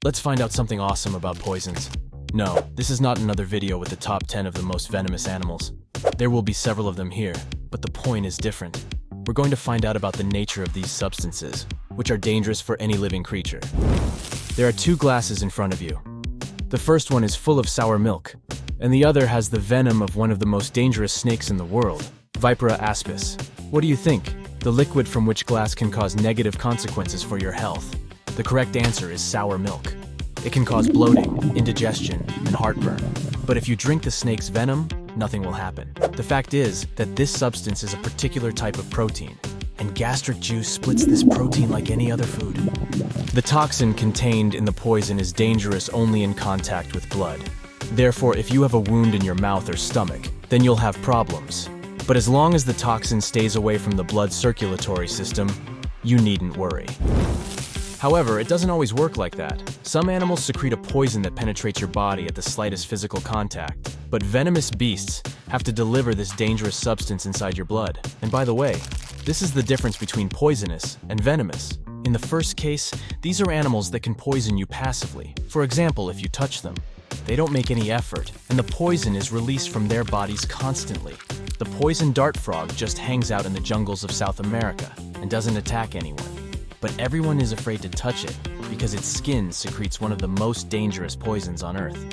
Let's find out something awesome about poisons. No, this is not another video with the top 10 of the most venomous animals. There will be several of them here, but the point is different. We're going to find out about the nature of these substances, which are dangerous for any living creature. There are two glasses in front of you. The first one is full of sour milk, and the other has the venom of one of the most dangerous snakes in the world, Vipera aspis. What do you think? The liquid from which glass can cause negative consequences for your health? The correct answer is sour milk. It can cause bloating, indigestion, and heartburn. But if you drink the snake's venom, nothing will happen. The fact is that this substance is a particular type of protein, and gastric juice splits this protein like any other food. The toxin contained in the poison is dangerous only in contact with blood. Therefore, if you have a wound in your mouth or stomach, then you'll have problems. But as long as the toxin stays away from the blood circulatory system, you needn't worry. However, it doesn't always work like that. Some animals secrete a poison that penetrates your body at the slightest physical contact. But venomous beasts have to deliver this dangerous substance inside your blood. And by the way, this is the difference between poisonous and venomous. In the first case, these are animals that can poison you passively. For example, if you touch them. They don't make any effort, and the poison is released from their bodies constantly. The poison dart frog just hangs out in the jungles of South America and doesn't attack anyone. But everyone is afraid to touch it because its skin secretes one of the most dangerous poisons on Earth.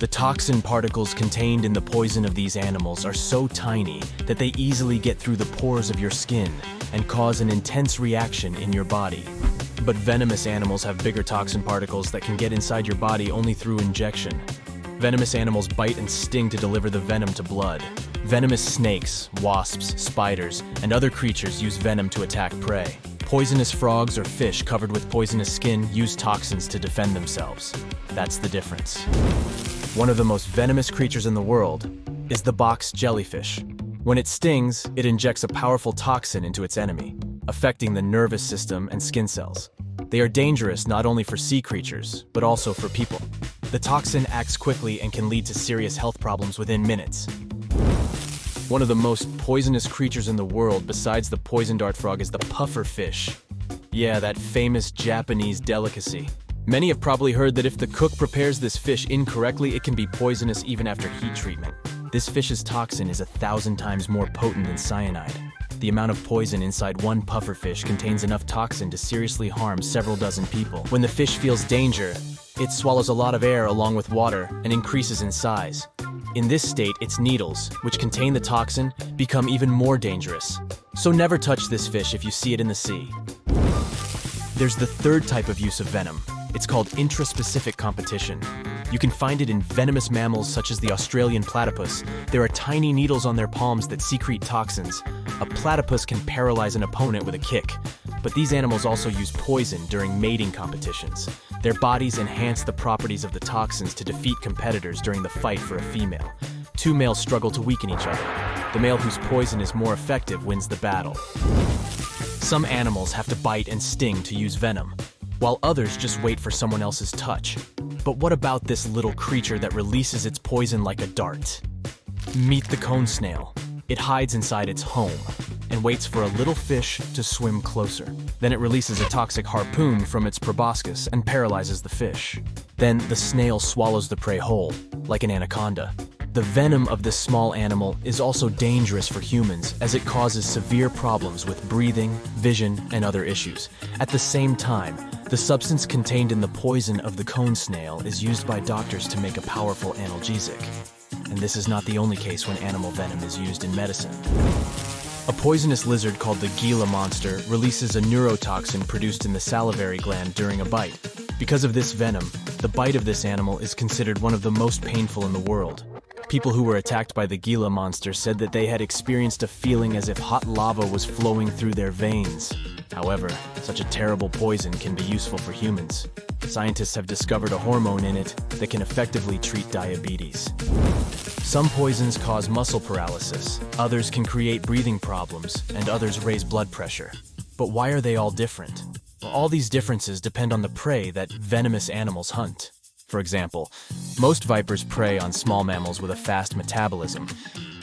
The toxin particles contained in the poison of these animals are so tiny that they easily get through the pores of your skin and cause an intense reaction in your body. But venomous animals have bigger toxin particles that can get inside your body only through injection. Venomous animals bite and sting to deliver the venom to blood. Venomous snakes, wasps, spiders, and other creatures use venom to attack prey. Poisonous frogs or fish covered with poisonous skin use toxins to defend themselves. That's the difference. One of the most venomous creatures in the world is the box jellyfish. When it stings, it injects a powerful toxin into its enemy, affecting the nervous system and skin cells. They are dangerous not only for sea creatures, but also for people. The toxin acts quickly and can lead to serious health problems within minutes. One of the most poisonous creatures in the world besides the poison dart frog is the pufferfish. Yeah, that famous Japanese delicacy. Many have probably heard that if the cook prepares this fish incorrectly, it can be poisonous even after heat treatment. This fish's toxin is 1,000 times more potent than cyanide. The amount of poison inside one pufferfish contains enough toxin to seriously harm several dozen people. When the fish feels danger, it swallows a lot of air along with water and increases in size. In this state, its needles, which contain the toxin, become even more dangerous. So never touch this fish if you see it in the sea. There's the third type of use of venom. It's called intraspecific competition. You can find it in venomous mammals such as the Australian platypus. There are tiny needles on their palms that secrete toxins. A platypus can paralyze an opponent with a kick. But these animals also use poison during mating competitions. Their bodies enhance the properties of the toxins to defeat competitors during the fight for a female. Two males struggle to weaken each other. The male whose poison is more effective wins the battle. Some animals have to bite and sting to use venom, while others just wait for someone else's touch. But what about this little creature that releases its poison like a dart? Meet the cone snail. It hides inside its home and waits for a little fish to swim closer. Then it releases a toxic harpoon from its proboscis and paralyzes the fish. Then the snail swallows the prey whole, like an anaconda. The venom of this small animal is also dangerous for humans as it causes severe problems with breathing, vision, and other issues. At the same time, the substance contained in the poison of the cone snail is used by doctors to make a powerful analgesic. And this is not the only case when animal venom is used in medicine. A poisonous lizard called the Gila monster releases a neurotoxin produced in the salivary gland during a bite. Because of this venom, the bite of this animal is considered one of the most painful in the world. People who were attacked by the Gila monster said that they had experienced a feeling as if hot lava was flowing through their veins. However, such a terrible poison can be useful for humans. Scientists have discovered a hormone in it that can effectively treat diabetes. Some poisons cause muscle paralysis, others can create breathing problems, and others raise blood pressure. But why are they all different? Well, all these differences depend on the prey that venomous animals hunt. For example, most vipers prey on small mammals with a fast metabolism.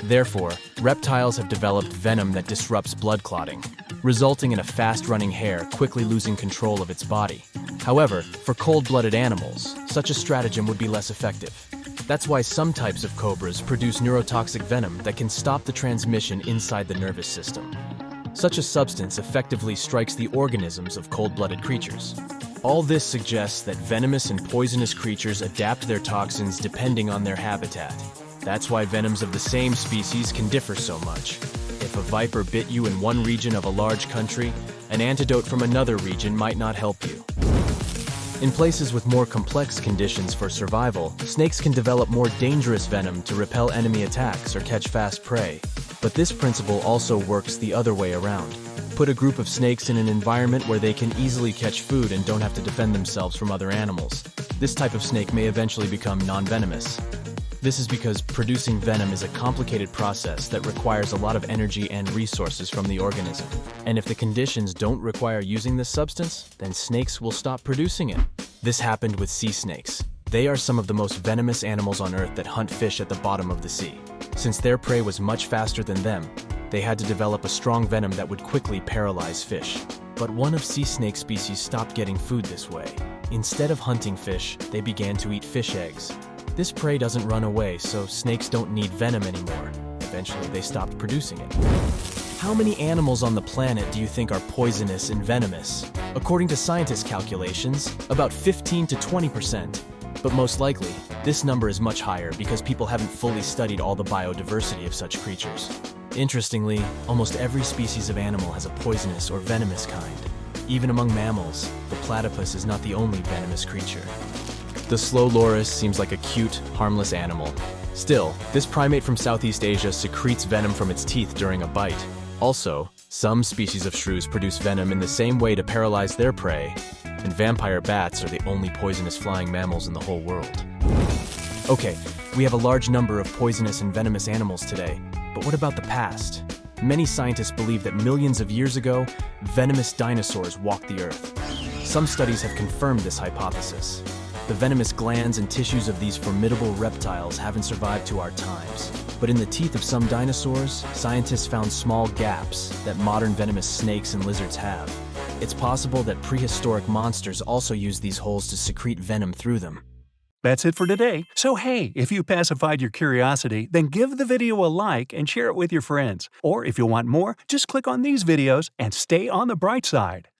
Therefore, reptiles have developed venom that disrupts blood clotting. resulting in a fast-running hare quickly losing control of its body. However, for cold-blooded animals, such a stratagem would be less effective. That's why some types of cobras produce neurotoxic venom that can stop the transmission inside the nervous system. Such a substance effectively strikes the organisms of cold-blooded creatures. All this suggests that venomous and poisonous creatures adapt their toxins depending on their habitat. That's why venoms of the same species can differ so much. If a viper bit you in one region of a large country, an antidote from another region might not help you. In places with more complex conditions for survival, snakes can develop more dangerous venom to repel enemy attacks or catch fast prey. But this principle also works the other way around. Put a group of snakes in an environment where they can easily catch food and don't have to defend themselves from other animals. This type of snake may eventually become non-venomous. This is because producing venom is a complicated process that requires a lot of energy and resources from the organism. And if the conditions don't require using this substance, then snakes will stop producing it. This happened with sea snakes. They are some of the most venomous animals on Earth that hunt fish at the bottom of the sea. Since their prey was much faster than them, they had to develop a strong venom that would quickly paralyze fish. But one of sea snake species stopped getting food this way. Instead of hunting fish, they began to eat fish eggs. This prey doesn't run away, so snakes don't need venom anymore. Eventually, they stopped producing it. How many animals on the planet do you think are poisonous and venomous? According to scientists' calculations, about 15 to 20%. But most likely, this number is much higher because people haven't fully studied all the biodiversity of such creatures. Interestingly, almost every species of animal has a poisonous or venomous kind. Even among mammals, the platypus is not the only venomous creature. The slow loris seems like a cute, harmless animal. Still, this primate from Southeast Asia secretes venom from its teeth during a bite. Also, some species of shrews produce venom in the same way to paralyze their prey, and vampire bats are the only poisonous flying mammals in the whole world. Okay, we have a large number of poisonous and venomous animals today, but what about the past? Many scientists believe that millions of years ago, venomous dinosaurs walked the Earth. Some studies have confirmed this hypothesis. The venomous glands and tissues of these formidable reptiles haven't survived to our times. But in the teeth of some dinosaurs, scientists found small gaps that modern venomous snakes and lizards have. It's possible that prehistoric monsters also used these holes to secrete venom through them. That's it for today. So hey, if you pacified your curiosity, then give the video a like and share it with your friends. Or if you want more, just click on these videos and stay on the bright side.